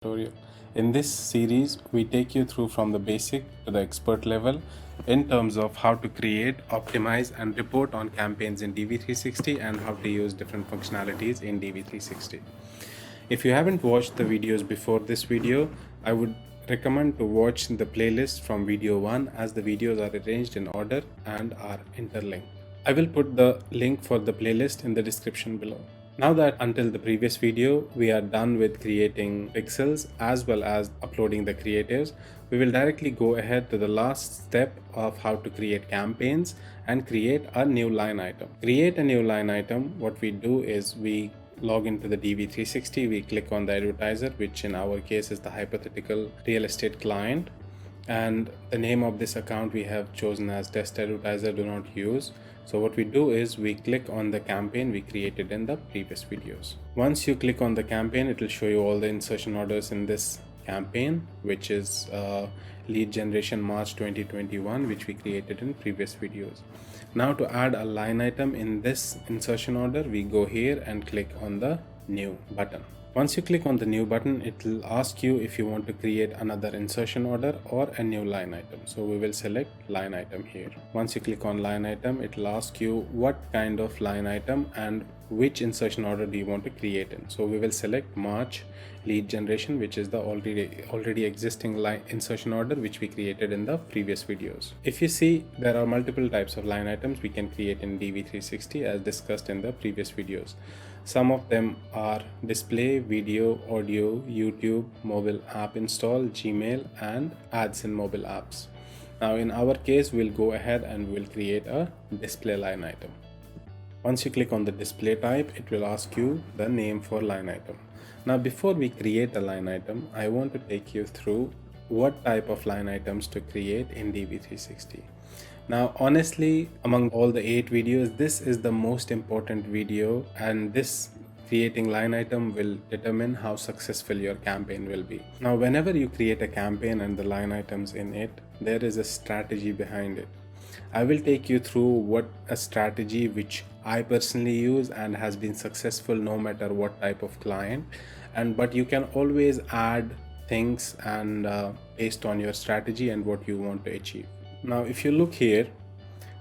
Tutorial. In this series, we take you through from the basic to the expert level in terms of how to create, optimize, and report on campaigns in DV360 and how to use different functionalities in DV360. If you haven't watched the videos before this video, I would recommend to watch the playlist from video 1 as the videos are arranged in order and are interlinked. I will put the link for the playlist in the description below. Now that until the previous video we are done with creating pixels as well as uploading the creatives, we will directly go ahead to the last step of how to create campaigns and create a new line item. Create a new line item, what we do is we log into the DV360, we click on the advertiser, which in our case is the hypothetical real estate client, and the name of this account we have chosen as test advertiser, do not use. So what we do is we click on the campaign we created in the previous videos. Once you click on the campaign, it will show you all the insertion orders in this campaign, which is lead generation March 2021, which we created in previous videos. Now to add a line item in this insertion order, we go here and click on the new button. Once you click on the new button, it will ask you if you want to create another insertion order or a new line item. So we will select line item here. Once you click on line item, it will ask you what kind of line item and which insertion order do you want to create in. So we will select March lead generation, which is the already existing line insertion order which we created in the previous videos. If you see, there are multiple types of line items we can create in DV360 as discussed in the previous videos. Some of them are display, video, audio, YouTube, mobile app install, Gmail, and ads in mobile apps. Now in our case, we'll go ahead and we'll create a display line item. Once you click on the display type, it will ask you the name for line item. Now before we create a line item, I want to take you through what type of line items to create in DV360. Now honestly, among all the 8 videos, this is the most important video, and this creating line item will determine how successful your campaign will be. Now whenever you create a campaign and the line items in it, there is a strategy behind it. I will take you through what a strategy which I personally use and has been successful no matter what type of client, but you can always add things and based on your strategy and what you want to achieve. Now if you look here,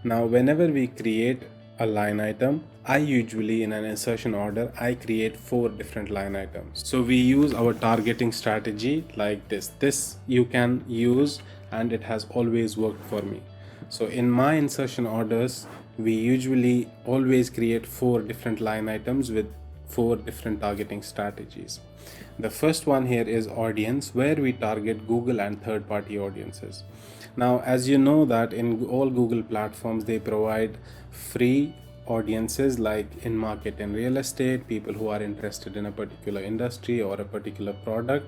now whenever we create a line item, I usually in an insertion order, I create 4 different line items. So we use our targeting strategy like this you can use, and it has always worked for me. So in my insertion orders, we usually always create 4 different line items with 4 different targeting strategies. The first one here is audience, where we target Google and third-party audiences. Now, as you know that in all Google platforms, they provide free audiences like in market and real estate, people who are interested in a particular industry or a particular product.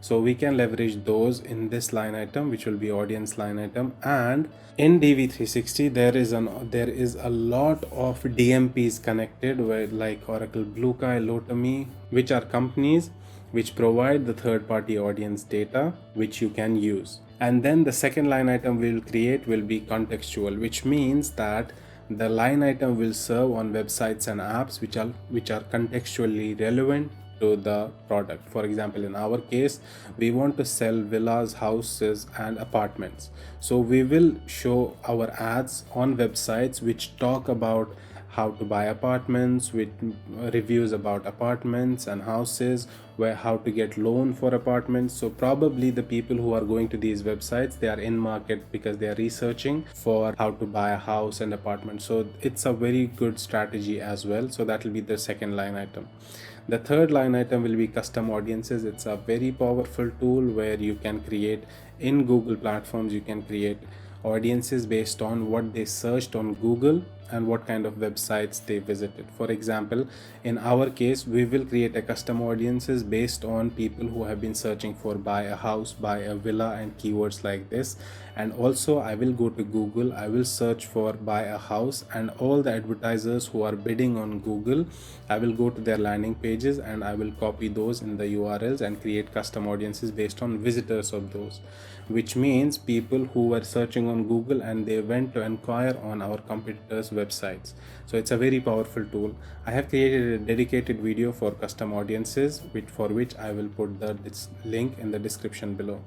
So we can leverage those in this line item, which will be audience line item. And in DV360, there is a lot of DMPs connected with like Oracle BlueKai, Lotami, which are companies which provide the third-party audience data which you can use. And then the second line item we will create will be contextual, which means that the line item will serve on websites and apps which are contextually relevant to the product. For example, in our case, we want to sell villas, houses, and apartments. So we will show our ads on websites which talk about how to buy apartments, with reviews about apartments and houses, where how to get loan for apartments. So probably the people who are going to these websites, they are in market because they are researching for how to buy a house and apartment. So it's a very good strategy as well. So that will be the second line item. The third line item will be custom audiences. It's a very powerful tool where you can create in Google platforms, you can create audiences based on what they searched on Google and what kind of websites they visited. For example, in our case, we will create a custom audiences based on people who have been searching for buy a house, buy a villa, and keywords like this. And also I will go to Google, I will search for buy a house, and all the advertisers who are bidding on Google, I will go to their landing pages and I will copy those in the URLs and create custom audiences based on visitors of those, which means people who were searching on Google and they went to inquire on our competitors' websites. So it's a very powerful tool. I have created a dedicated video for custom audiences, for which I will put this link in the description below.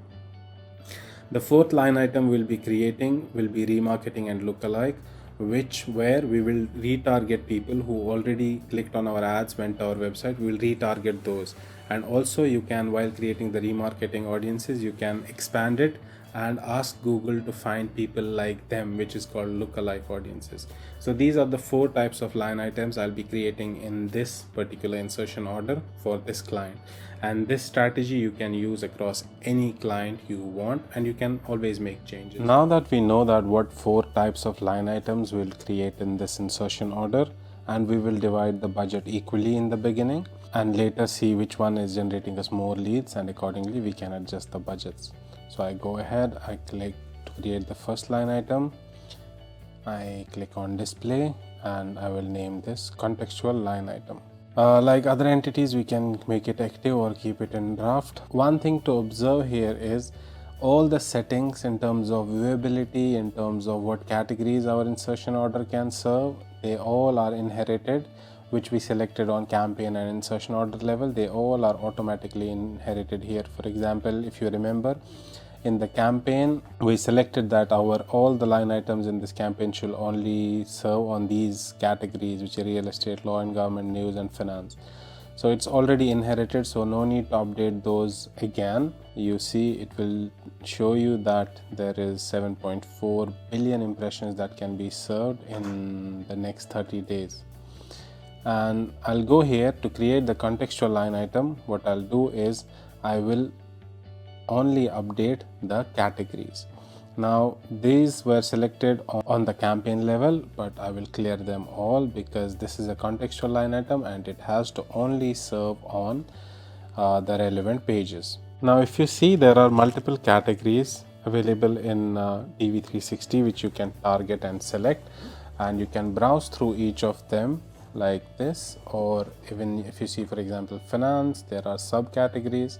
The fourth line item we'll be creating will be remarketing and lookalike, where we will retarget people who already clicked on our ads, went to our website. We will retarget those. And also you can, while creating the remarketing audiences, you can expand it and ask Google to find people like them, which is called lookalike audiences. So these are the 4 types of line items I'll be creating in this particular insertion order for this client. And this strategy you can use across any client you want, and you can always make changes. Now that we know that what 4 types of line items we'll create in this insertion order, and we will divide the budget equally in the beginning and later see which one is generating us more leads, and accordingly we can adjust the budgets. So I go ahead, I click to create the first line item, I click on display, and I will name this contextual line item. Like other entities, we can make it active or keep it in draft. One thing to observe here is all the settings in terms of viewability, in terms of what categories our insertion order can serve, they all are inherited, which we selected on campaign and insertion order level. They all are automatically inherited here. For example, if you remember, in the campaign we selected that all the line items in this campaign should only serve on these categories, which are real estate, law and government, news and finance. So it's already inherited, so no need to update those again. You see, it will show you that there is 7.4 billion impressions that can be served in the next 30 days. And I'll go here to create the contextual line item. What I'll do is I will only update the categories. Now these were selected on the campaign level, but I will clear them all because this is a contextual line item and it has to only serve on the relevant pages. Now if you see, there are multiple categories available in DV360 which you can target and select, and you can browse through each of them like this. Or even if you see, for example, finance, there are subcategories.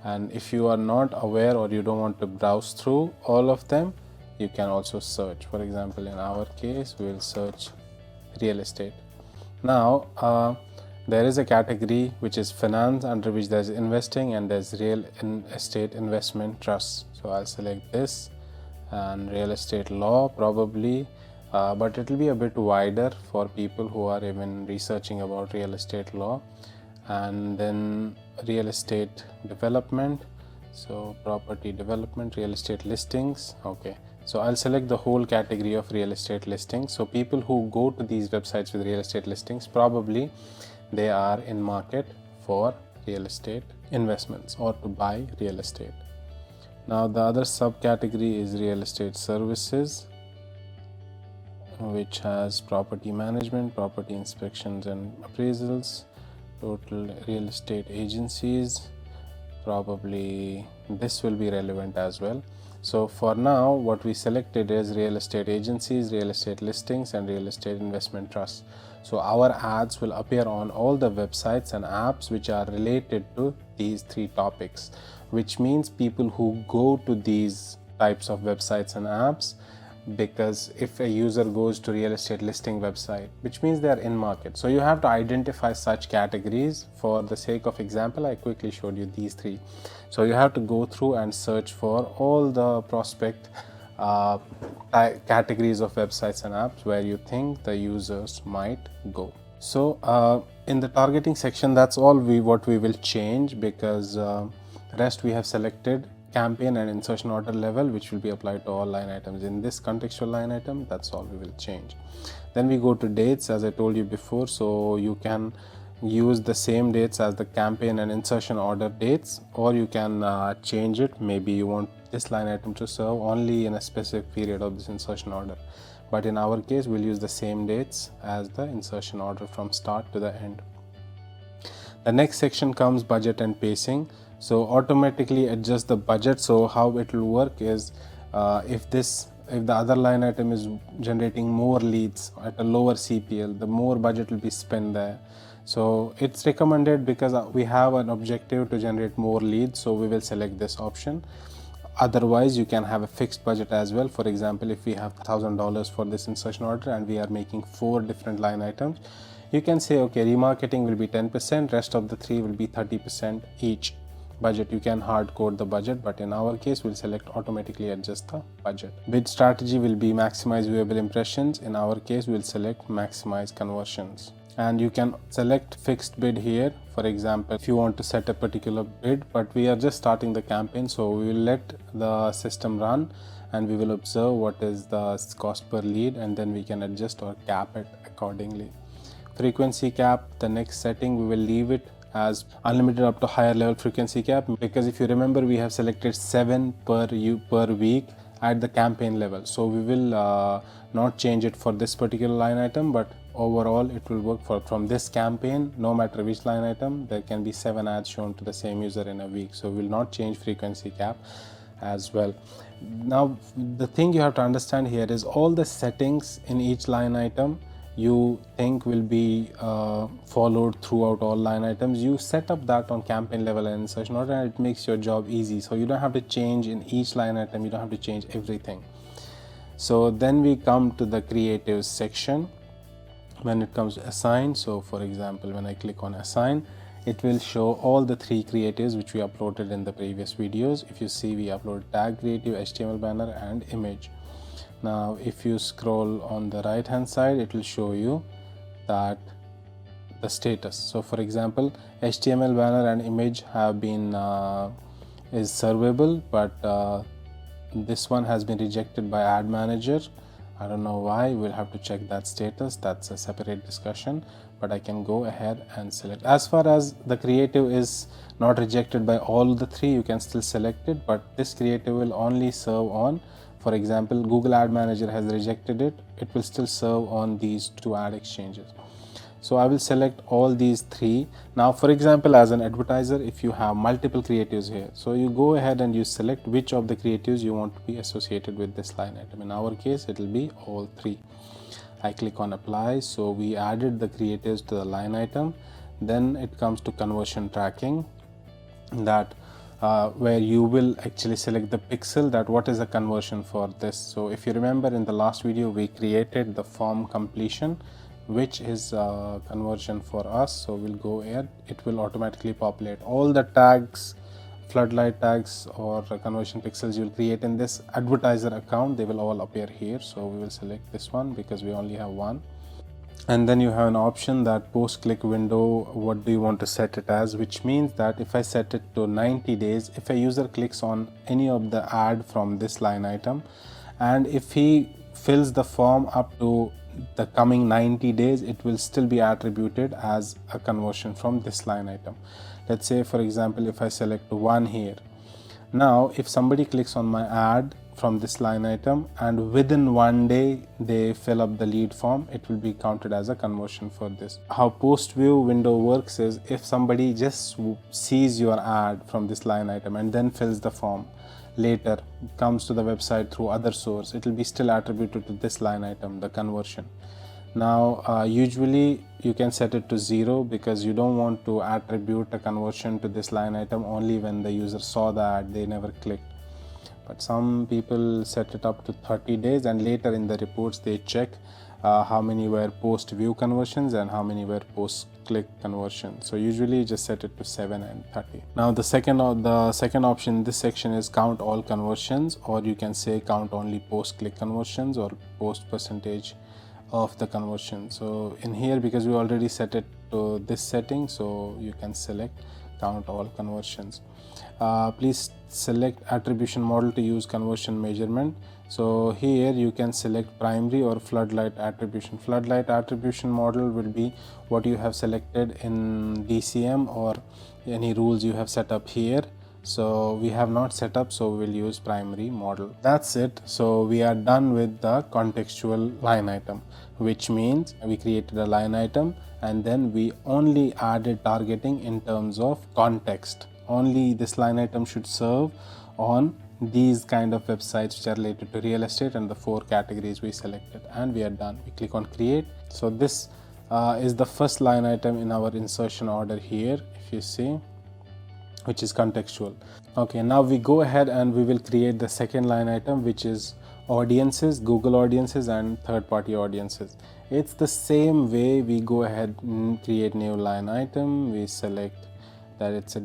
And if you are not aware or you don't want to browse through all of them, you can also search. For example, in our case, we will search real estate. Now, there is a category which is finance, under which there's investing and there's real estate investment trusts. So I'll select this, and real estate law probably, but it will be a bit wider for people who are even researching about real estate law. And then real estate development, so property development, real estate listings. Okay, so I'll select the whole category of real estate listings. So people who go to these websites with real estate listings, probably they are in market for real estate investments or to buy real estate. Now the other subcategory is real estate services, which has property management, property inspections and appraisals, total real estate agencies. Probably this will be relevant as well. So for now, what we selected is real estate agencies, real estate listings and real estate investment trusts. So our ads will appear on all the websites and apps which are related to these 3 topics, which means people who go to these types of websites and apps, because if a user goes to real estate listing website, which means they are in market. So you have to identify such categories. For the sake of example, I quickly showed you these 3. So you have to go through and search for all the prospect categories of websites and apps where you think the users might go. So in the targeting section, that's all what we will change, because rest we have selected campaign and insertion order level, which will be applied to all line items. In this contextual line item, that's all we will change. Then we go to dates, as I told you before. So you can use the same dates as the campaign and insertion order dates, or you can change it. Maybe you want this line item to serve only in a specific period of this insertion order, but in our case we'll use the same dates as the insertion order from start to the end. The next section comes budget and pacing. So automatically adjust the budget. So how it will work is if the other line item is generating more leads at a lower CPL, the more budget will be spent there. So it's recommended because we have an objective to generate more leads, so we will select this option. Otherwise, you can have a fixed budget as well. For example, if we have $1,000 for this insertion order and we are making 4 different line items, you can say, okay, remarketing will be 10%, rest of the 3 will be 30% each. Budget, you can hard code the budget, but in our case we'll select automatically adjust the budget. Bid strategy will be maximize viewable impressions. In our case we'll select maximize conversions. And you can select fixed bid here. For example, if you want to set a particular bid, but we are just starting the campaign, so we will let the system run and we will observe what is the cost per lead, and then we can adjust or cap it accordingly. Frequency cap, the next setting, we will leave it as unlimited up to higher level frequency cap, because if you remember we have selected 7 per week at the campaign level, so we will not change it for this particular line item, but overall it will work for from this campaign. No matter which line item, there can be 7 ads shown to the same user in a week, so we will not change frequency cap as well. Now the thing you have to understand here is all the settings in each line item you think will be followed throughout all line items. You set up that on campaign level and insertion order, and it makes your job easy, so you don't have to change in each line item, you don't have to change everything. So then we come to the creatives section when it comes to assign. So for example, when I click on assign, it will show all the 3 creatives which we uploaded in the previous videos. If you see, we uploaded tag creative, HTML banner and image. Now if you scroll on the right hand side, it will show you that the status. So for example, HTML banner and image have been is servable, but this one has been rejected by ad manager. I don't know why, we'll have to check that status, that's a separate discussion, but I can go ahead and select. As far as the creative is not rejected by all the 3, you can still select it, but this creative will only serve on, for example, Google Ad Manager has rejected it, it will still serve on these 2 ad exchanges. So I will select all these 3. Now for example, as an advertiser, if you have multiple creatives here, so you go ahead and you select which of the creatives you want to be associated with this line item. In our case, it will be all 3. I click on apply, so we added the creatives to the line item. Then it comes to conversion tracking, that where you will actually select the pixel, that what is the conversion for this. So if you remember in the last video, we created the form completion, which is conversion for us. So we'll go ahead, it will automatically populate all the tags, floodlight tags or conversion pixels you will create in this advertiser account. They will all appear here, so we will select this one because we only have one. And then you have an option that post click window, what do you want to set it as, which means that if I set it to 90 days, if a user clicks on any of the ad from this line item, and if he fills the form up to the coming 90 days, it will still be attributed as a conversion from this line item. Let's say for example, if I select 1 here, now if somebody clicks on my ad from this line item and within 1 day they fill up the lead form, it will be counted as a conversion for this. How post view window works is, if somebody just sees your ad from this line item and then fills the form, later comes to the website through other source, it will be still attributed to this line item, the conversion. Now usually you can set it to 0 because you don't want to attribute a conversion to this line item only when the user saw the ad, they never clicked. But some people set it up to 30 days and later in the reports they check how many were post view conversions and how many were post click conversions. So usually just set it to 7 and 30. Now the second option in this section is count all conversions, or you can say count only post click conversions or post percentage of the conversion. So in here, because we already set it to this setting, so you can select count all conversions. Please select attribution model to use conversion measurement. So here you can select primary or floodlight attribution. Floodlight attribution model will be what you have selected in DCM or any rules you have set up here. So we have not set up, so we'll use primary model. That's it. So we are done with the contextual line item, which means we created a line item and then we only added targeting in terms of context. Only this line item should serve on these kind of websites which are related to real estate and the 4 categories we selected, and we are done. We click on create. So this is the first line item in our insertion order here. If you see, which is contextual. Okay, now we go ahead and we will create the second line item, which is audiences, Google audiences and third-party audiences. It's the same way. We go ahead and create new line item. We select that it's a